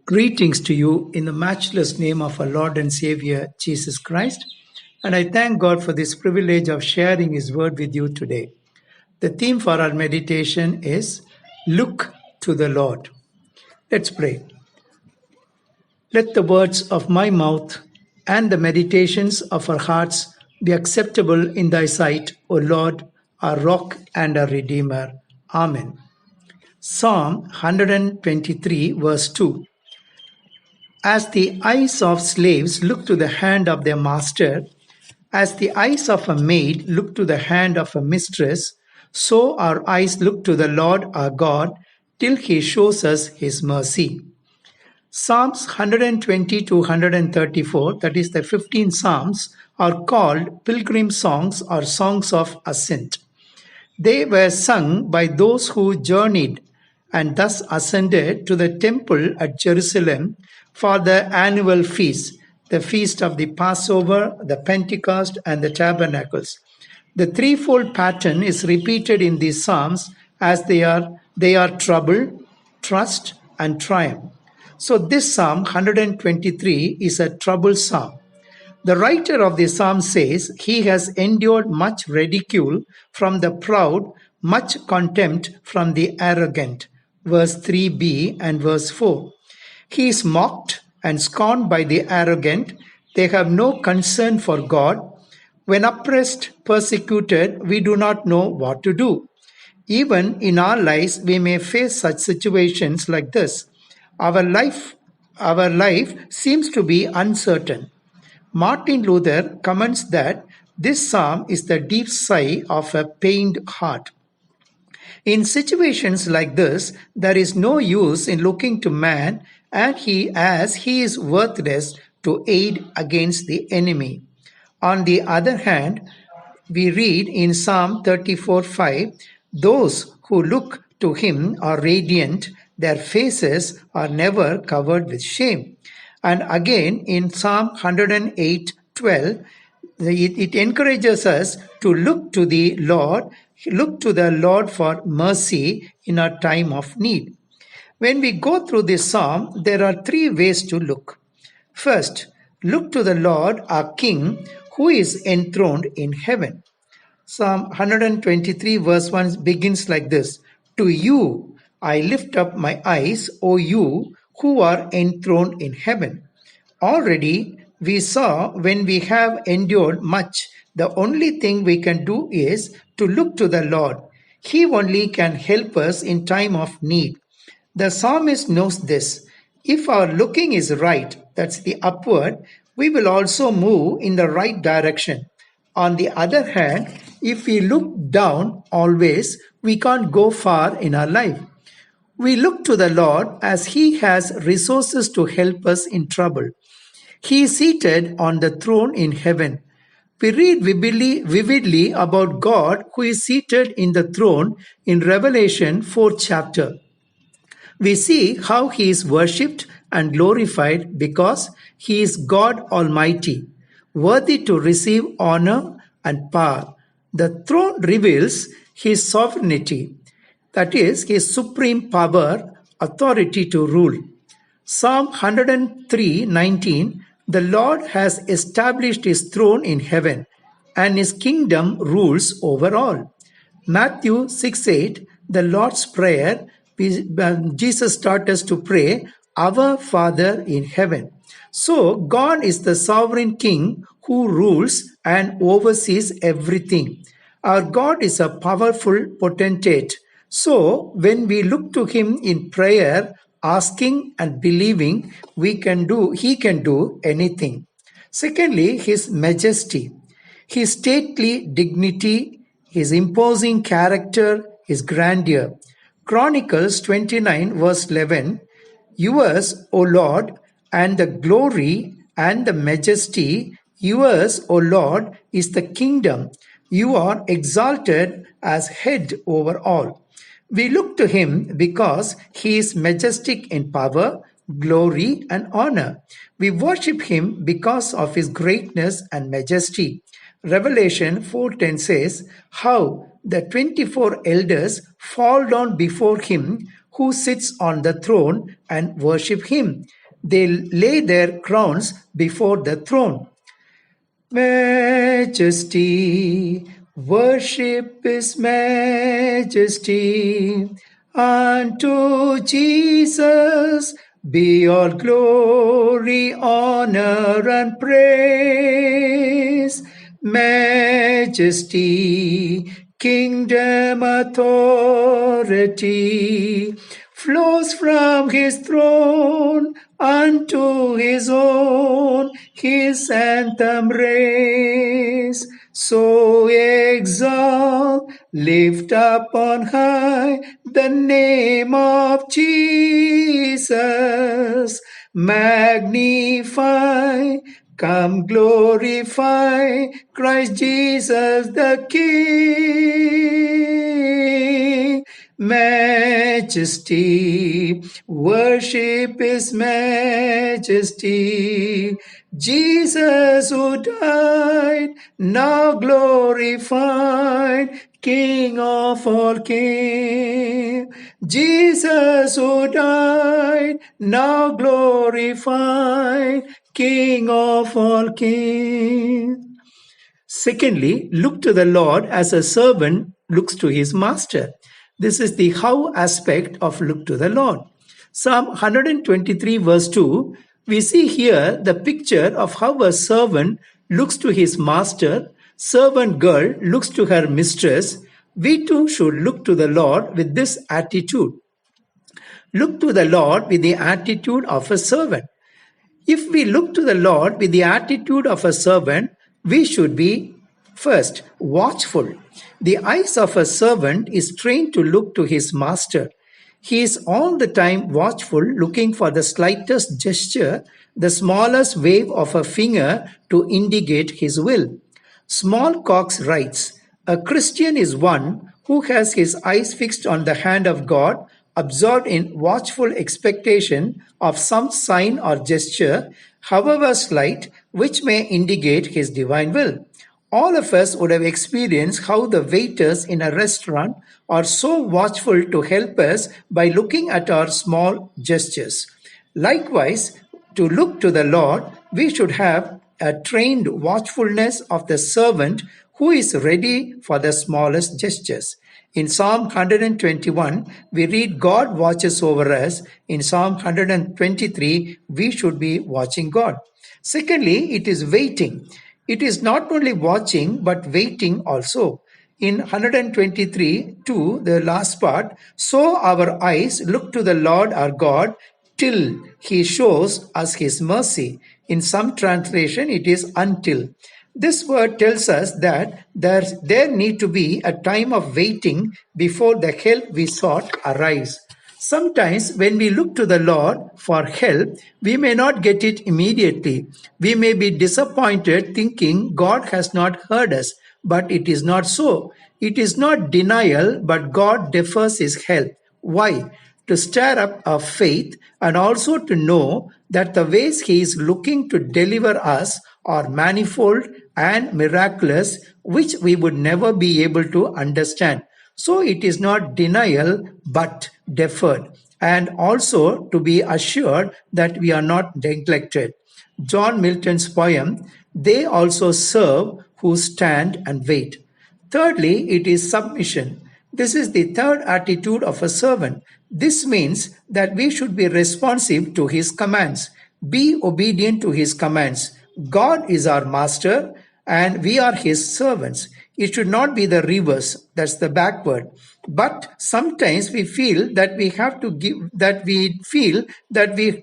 Greetings to you in the matchless name of our Lord and Savior Jesus Christ. And I thank God for this privilege of sharing His word with you today. The theme for our meditation is Look to the Lord. Let's pray. Let the words of my mouth and the meditations of our hearts be acceptable in thy sight, O Lord, our rock and our redeemer. Amen. Psalm 123, verse 2. As the eyes of slaves look to the hand of their master, as the eyes of a maid look to the hand of a mistress, so our eyes look to the Lord our God till he shows us his mercy. Psalms 120 to 134, that is the 15 Psalms, are called pilgrim songs or songs of ascent. They were sung by those who journeyed and thus ascended to the temple at Jerusalem for the annual feast, the feast of the Passover, the Pentecost, and the Tabernacles. The threefold pattern is repeated in these psalms as they are trouble, trust, and triumph. So this Psalm 123 is a trouble psalm. The writer of the psalm says he has endured much ridicule from the proud, much contempt from the arrogant. Verse 3b and verse 4. He is mocked and scorned by the arrogant. They have no concern for God. When oppressed, persecuted, we do not know what to do. Even in our lives, we may face such situations like this. Our life seems to be uncertain. Martin Luther comments that this psalm is the deep sigh of a pained heart. In situations like this, there is no use in looking to man as he is worthless to aid against the enemy. On the other hand, we read in Psalm 34:5, those who look to him are radiant, their faces are never covered with shame. And again in Psalm 108:12, it encourages us to look to the Lord for mercy in our time of need. When we go through this psalm, there are three ways to look. First, look to the Lord our King who is enthroned in heaven. Psalm 123 verse 1 begins like this. To you I lift up my eyes, O you who are enthroned in heaven. Already we saw when we have endured much, the only thing we can do is to look to the Lord. He only can help us in time of need. The psalmist knows this. If our looking is right, that's the upward, we will also move in the right direction. On the other hand, if we look down always, we can't go far in our life. We look to the Lord as He has resources to help us in trouble. He is seated on the throne in heaven. We read vividly about God who is seated in the throne in Revelation 4th chapter. We see how He is worshipped and glorified because He is God Almighty, worthy to receive honor and power. The throne reveals His sovereignty, that is, His supreme power, authority to rule. Psalm 103:19, the Lord has established His throne in heaven, and His kingdom rules over all. Matthew 6:8, the Lord's Prayer, Jesus taught us to pray, Our Father in heaven. So God is the sovereign King who rules and oversees everything. Our God is a powerful potentate. So when we look to Him in prayer, asking and believing, He can do anything. Secondly, His majesty, His stately dignity, His imposing character, His grandeur. Chronicles 29 verse 11, Yours, O Lord, and the glory and the majesty, yours, O Lord, is the kingdom. You are exalted as head over all. We look to Him because He is majestic in power, glory, and honor. We worship Him because of His greatness and majesty. Revelation 4:10 says, How the 24 elders fall down before Him who sits on the throne and worship him. They lay their crowns before the throne. Majesty, worship his majesty. Unto Jesus be all glory, honor, and praise. Majesty, kingdom, authority flows from his throne unto his own, his anthem raise. So exalt, lift up on high the name of Jesus. Magnify, come glorify Christ Jesus the King. Majesty, worship his majesty. Jesus who died, now glorified, King of all kings. Jesus who died, now glorified, King of all kings. Secondly, look to the Lord as a servant looks to his master. This is the how aspect of look to the Lord. Psalm 123 verse 2, we see here the picture of how a servant looks to his master, servant girl looks to her mistress. We too should look to the Lord with this attitude. Look to the Lord with the attitude of a servant. If we look to the Lord with the attitude of a servant, we should be first watchful. The eyes of a servant is trained to look to his master. He is all the time watchful, looking for the slightest gesture, the smallest wave of a finger to indicate his will. Small Cox writes, a Christian is one who has his eyes fixed on the hand of God, absorbed in watchful expectation of some sign or gesture, however slight, which may indicate his divine will. All of us would have experienced how the waiters in a restaurant are so watchful to help us by looking at our small gestures. Likewise, to look to the Lord, we should have a trained watchfulness of the servant who is ready for the smallest gestures. In Psalm 121, we read God watches over us. In Psalm 123, we should be watching God. Secondly, it is waiting. It is not only watching, but waiting also. In 123:2, the last part, so our eyes look to the Lord our God till he shows us his mercy. In some translation, it is until. This word tells us that there need to be a time of waiting before the help we sought arrives. Sometimes when we look to the Lord for help, we may not get it immediately. We may be disappointed thinking God has not heard us, but it is not so. It is not denial, but God defers his help. Why? To stir up our faith and also to know that the ways he is looking to deliver us are manifold and miraculous, which we would never be able to understand. So it is not denial, but deferred, and also to be assured that we are not neglected. John Milton's poem, they also serve who stand and wait. Thirdly, it is submission. This is the third attitude of a servant. This means that we should be responsive to his commands, be obedient to his commands. God is our master and we are his servants. It should not be the reverse, that's the backward. But sometimes we feel that we have to give, that we feel that we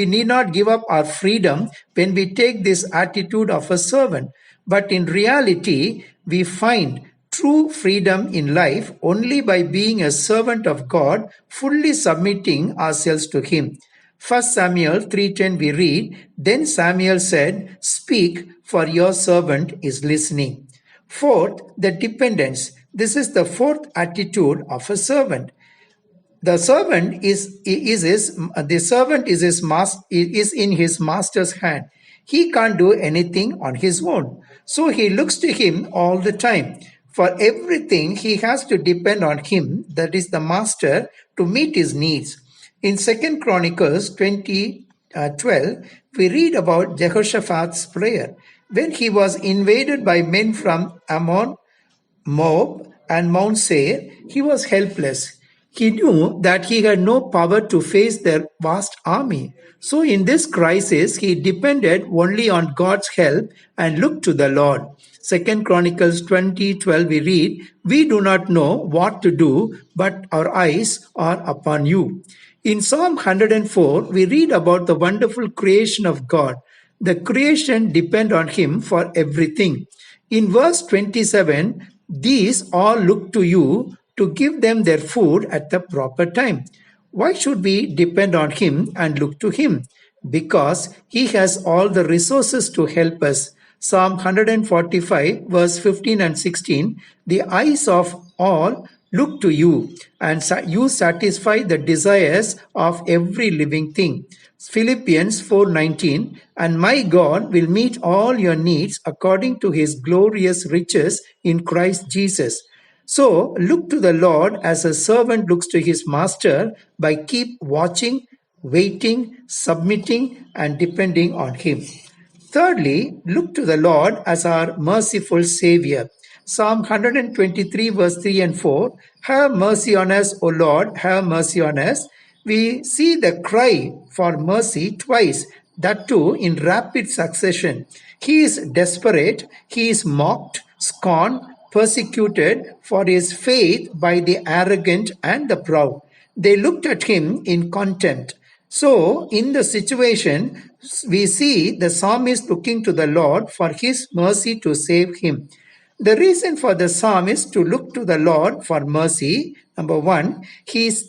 need not give up our freedom when we take this attitude of a servant. But in reality, we find true freedom in life only by being a servant of God, fully submitting ourselves to him. 1 Samuel 3:10 we read, then Samuel said, speak, for your servant is listening. Fourth, the dependence. This is the fourth attitude of a servant. The servant is in his master's hand. He can't do anything on his own. So he looks to him all the time. For everything, he has to depend on him, that is the master, to meet his needs. In 2 Chronicles 20:12, we read about Jehoshaphat's prayer. When he was invaded by men from Ammon, Moab, and Mount Seir, he was helpless. He knew that he had no power to face their vast army. So in this crisis, he depended only on God's help and looked to the Lord. 2 Chronicles 20:12 we read, "We do not know what to do, but our eyes are upon you." In Psalm 104, we read about the wonderful creation of God. The creation depend on him for everything. In verse 27, these all look to you to give them their food at the proper time. Why should we depend on him and look to him? Because he has all the resources to help us. Psalm 145 verse 15 and 16, the eyes of all look to you, and you satisfy the desires of every living thing. Philippians 4:19, and my God will meet all your needs according to his glorious riches in Christ Jesus. So look to the Lord as a servant looks to his master by keep watching, waiting, submitting, and depending on him. Thirdly, look to the Lord as our merciful Savior. Psalm 123 verse 3 and 4, have mercy on us, O Lord, have mercy on us. We see the cry for mercy twice, that too in rapid succession. He is desperate, he is mocked, scorned, persecuted for his faith by the arrogant and the proud. They looked at him in contempt. So, in the situation, we see the psalmist looking to the Lord for his mercy to save him. The reason for the psalmist to look to the Lord for mercy, number one,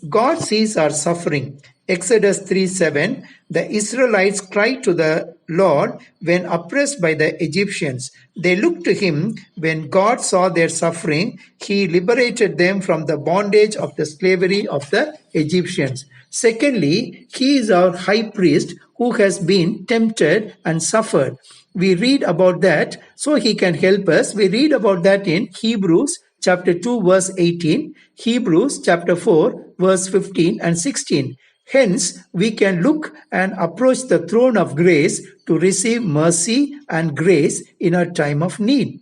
God sees our suffering. Exodus 3:7, the Israelites cried to the Lord when oppressed by the Egyptians. They looked to him when God saw their suffering. He liberated them from the bondage of the slavery of the Egyptians. Secondly, he is our high priest who has been tempted and suffered. We read about that, so he can help us. We read about that in Hebrews chapter 2 verse 18, Hebrews chapter 4 verse 15 and 16. Hence, we can look and approach the throne of grace to receive mercy and grace in our time of need.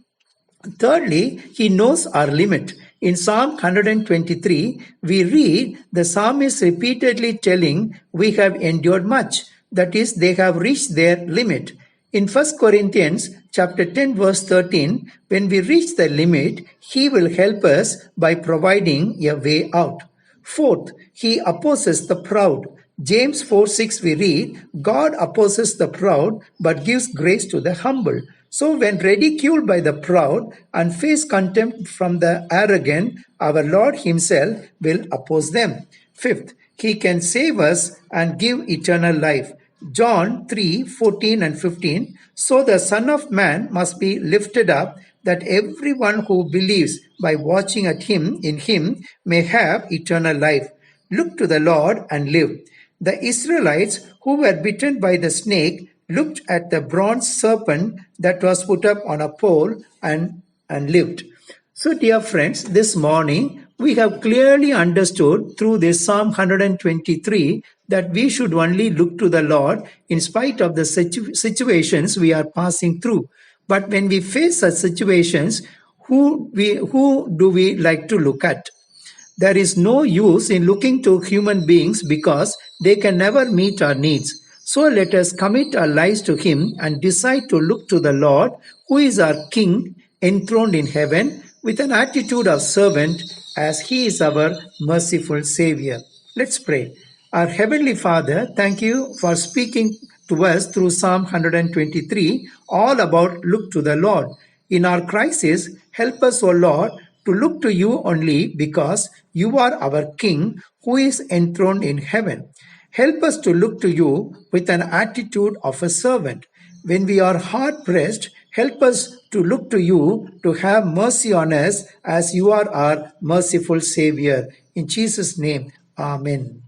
Thirdly, he knows our limit. In Psalm 123, we read the psalmist repeatedly telling, we have endured much. That is, they have reached their limit. In 1 Corinthians chapter 10 verse 13, when we reach the limit, he will help us by providing a way out. Fourth, he opposes the proud. James 4:6 we read, God opposes the proud but gives grace to the humble. So when ridiculed by the proud and face contempt from the arrogant, our Lord himself will oppose them. Fifth, he can save us and give eternal life. John 3:14 and 15, so the Son of Man must be lifted up, that everyone who believes by watching at him in him may have eternal life. Look to the Lord and live. The Israelites who were bitten by the snake looked at the bronze serpent that was put up on a pole and lived. So dear friends, this morning we have clearly understood through this Psalm 123 that we should only look to the Lord in spite of the situations we are passing through. But when we face such situations, who do we like to look at? There is no use in looking to human beings because they can never meet our needs. So let us commit our lives to him and decide to look to the Lord, who is our King enthroned in heaven, with an attitude of servant, as he is our merciful Savior. Let's pray. Our Heavenly Father, thank you for speaking to us through Psalm 123, all about look to the Lord. In our crisis, help us, O Lord, to look to you only because you are our King who is enthroned in heaven. Help us to look to you with an attitude of a servant. When we are hard-pressed, help us to look to you to have mercy on us as you are our merciful Savior. In Jesus' name, Amen.